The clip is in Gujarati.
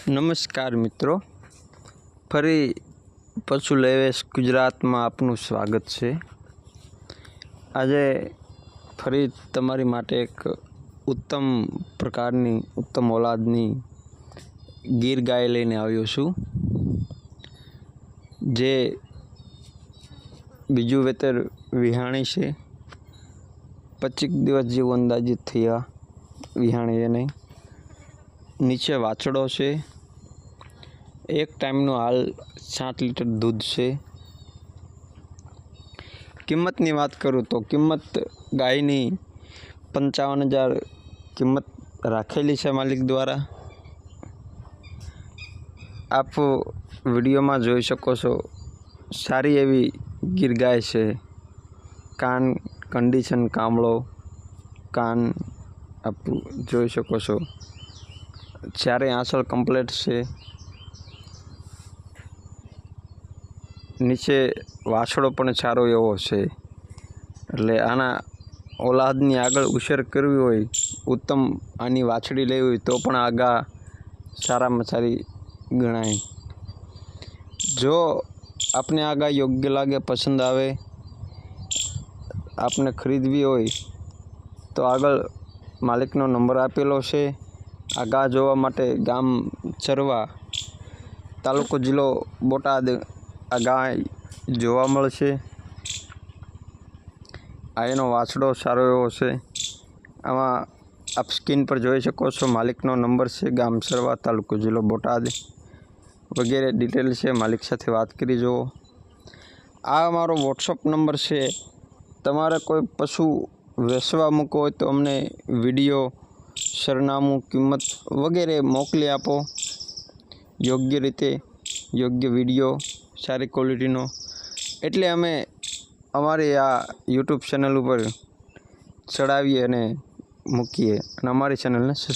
નમસ્કાર મિત્રો, ફરી પશુ લેવેશ ગુજરાતમાં આપનું સ્વાગત છે। આજે ફરી તમારી માટે એક ઉત્તમ પ્રકારની ઉત્તમ ઓલાદની ગીર ગાય લઈને આવ્યો છું, જે બીજું વેતર વિહાણી છે। 25 દિવસ જેવું અંદાજિત થયા વિહાણી એને। નીચે વાછડો છે। એક ટાઈમનું હાલ 7 લીટર દૂધ છે। કિંમતની વાત કરું તો કિંમત ગાયની 55,000 કિંમત રાખેલી છે માલિક દ્વારા। આપ વિડીયોમાં જોઈ શકો છો, સારી એવી ગીર ગાય છે। કાન કન્ડિશન કામળો કાન આપ જોઈ શકો છો। ચારે આંચળ કમ્પ્લીટ છે। નીચે વાછડો પણ સારો એવો છે, એટલે આના ઓલાદની આગળ ઉછેર કરવી હોય, ઉત્તમ આની વાછડી લેવી હોય તો પણ આગા સારામાં સારી ગણાય। જો આપને આગા યોગ્ય લાગે, પસંદ આવે, આપને ખરીદવી હોય તો આગળ માલિકનો નંબર આપેલો છે। આગા જોવા માટે ગામ ચરવા, તાલુકો જિલ્લો બોટાદ આ ગાય જોવા મળશે। આ એનો વાછડો સારો એવો છે। આમાં આપ સ્ક્રીન પર જોઈ શકો છો, માલિકનો નંબર છે, ગામ સરવા, તાલુકો જિલ્લો બોટાદ વગેરે ડિટેલ છે। માલિક સાથે વાત કરી જુઓ। આ અમારો વોટ્સઅપ નંબર છે। તમારે કોઈ પશુ વેચવા મૂકવો હોય તો અમને વિડીયો, સરનામું, કિંમત વગેરે મોકલી આપો, યોગ્ય રીતે યોગ્ય વિડીયો, સારી ક્વોલિટીનો, એટલે અમે અમારી આ યુટ્યુબ ચેનલ ઉપર ચડાવીએ અને મૂકીએ, અને અમારી ચેનલને સબસ્ક્રાઈબ